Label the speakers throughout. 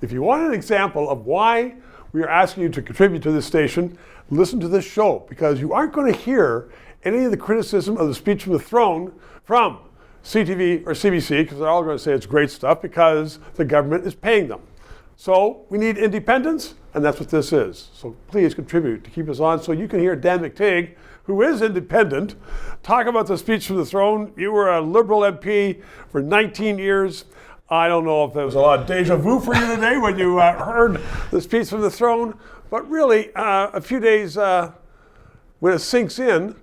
Speaker 1: If you want an example of why we are asking you to contribute to this station, listen to this show, because you aren't going to hear any of the criticism of the speech from the throne from CTV or CBC, because they're all going to say it's great stuff because the government is paying them. So we need independence, and that's what this is. So please contribute to keep us on so you can hear Dan McTeague, who is independent, talk about the speech from the throne. You were a Liberal MP for 19 years. I don't know if there was a lot of deja vu for you today when you heard the speech from the throne, but really a few days when it sinks in,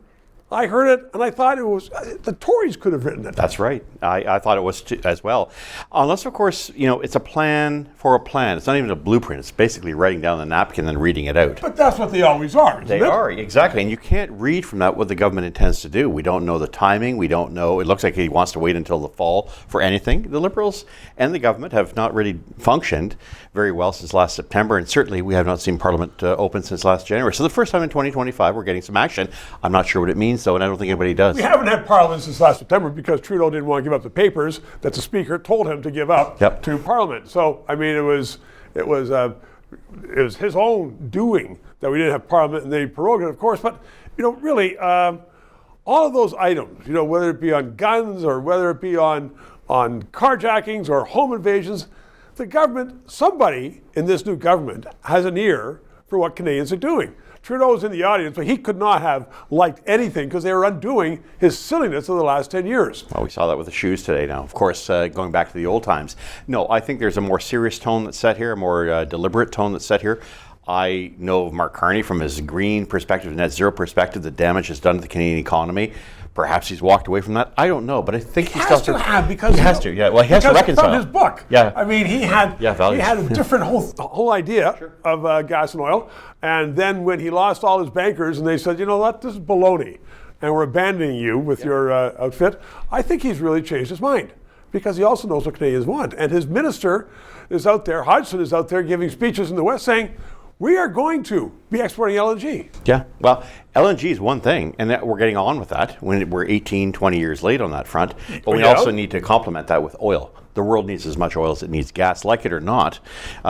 Speaker 1: I heard it and I thought it was, the Tories could have written it.
Speaker 2: That's right. I thought it was as well. Unless, of course, it's a plan for a plan. It's not even a blueprint. It's basically writing down the napkin and reading it out.
Speaker 1: But that's what they always are, isn't it?
Speaker 2: They are, exactly. And you can't read from that what the government intends to do. We don't know the timing. We don't know. It looks like he wants to wait until the fall for anything. The Liberals and the government have not really functioned very well since last September. And certainly we have not seen Parliament open since last January. So the first time in 2025 we're getting some action. I'm not sure what it means, though, and I don't think anybody does.
Speaker 1: We haven't had Parliament since last September because Trudeau didn't want to give up the papers that the Speaker told him to give up to Parliament. So, I mean, it was his own doing that we didn't have Parliament and then he prorogued it, of course. But, really, all of those items, whether it be on guns or whether it be on carjackings or home invasions, the government, somebody in this new government has an ear for what Canadians are doing. Trudeau's in the audience, but he could not have liked anything because they were undoing his silliness of the last 10 years.
Speaker 2: Well, we saw that with the shoes today now. Of course, going back to the old times. No, I think there's a more serious tone that's set here, a more deliberate tone that's set here. I know of Mark Carney from his green perspective, net zero perspective, the damage it's done to the Canadian economy. Perhaps he's walked away from that. I don't know, but I think he
Speaker 1: has to have because
Speaker 2: he has to. Yeah, well, he has to reconcile.
Speaker 1: From his book.
Speaker 2: Yeah,
Speaker 1: I mean, he had a different whole idea of gas and oil, and then when he lost all his bankers, and they said, you know what, this is baloney, and we're abandoning you with your outfit. I think he's really changed his mind because he also knows what Canadians want, and his minister is out there. Hodgson is out there giving speeches in the West saying, we are going to be exporting LNG.
Speaker 2: Yeah, well, LNG is one thing, and that we're getting on with that when we're 18, 20 years late on that front. But we also need to complement that with oil. The world needs as much oil as it needs gas, like it or not.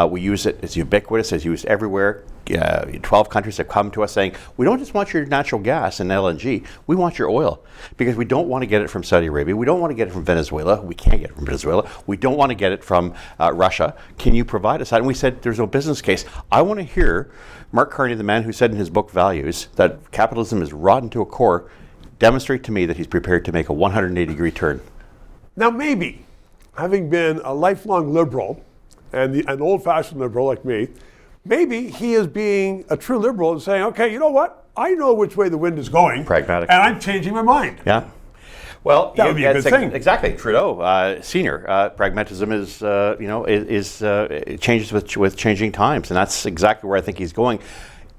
Speaker 2: We use it, it's ubiquitous, it's used everywhere. 12 countries have come to us saying, we don't just want your natural gas and LNG, we want your oil. Because we don't want to get it from Saudi Arabia, we don't want to get it from Venezuela, we can't get it from Venezuela, we don't want to get it from Russia. Can you provide us that? And we said, there's no business case. I want to hear Mark Carney, the man who said in his book Values that capitalism is rotten to a core, demonstrate to me that he's prepared to make a 180-degree turn.
Speaker 1: Now maybe, having been a lifelong liberal and an old-fashioned liberal like me, maybe he is being a true liberal and saying, okay, you know what? I know which way the wind is going.
Speaker 2: Pragmatic.
Speaker 1: And I'm changing my mind.
Speaker 2: Yeah. Well,
Speaker 1: that would be a good thing.
Speaker 2: Exactly. Trudeau, senior, pragmatism is changes with changing times. And that's exactly where I think he's going.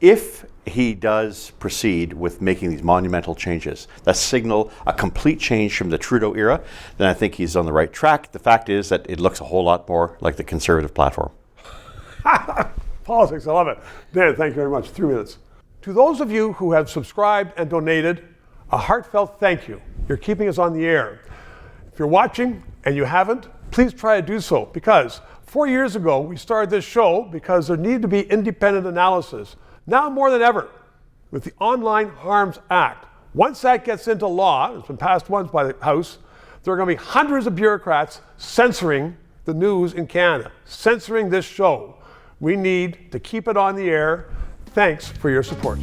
Speaker 2: If he does proceed with making these monumental changes that signal a complete change from the Trudeau era, then I think he's on the right track. The fact is that it looks a whole lot more like the Conservative platform.
Speaker 1: Politics, I love it. Dan, thank you very much. 3 minutes. To those of you who have subscribed and donated, a heartfelt thank you. You're keeping us on the air. If you're watching and you haven't, please try to do so, because 4 years ago we started this show because there needed to be independent analysis. Now more than ever, with the Online Harms Act, once that gets into law, it's been passed once by the House, there are going to be hundreds of bureaucrats censoring the news in Canada, censoring this show. We need to keep it on the air. Thanks for your support.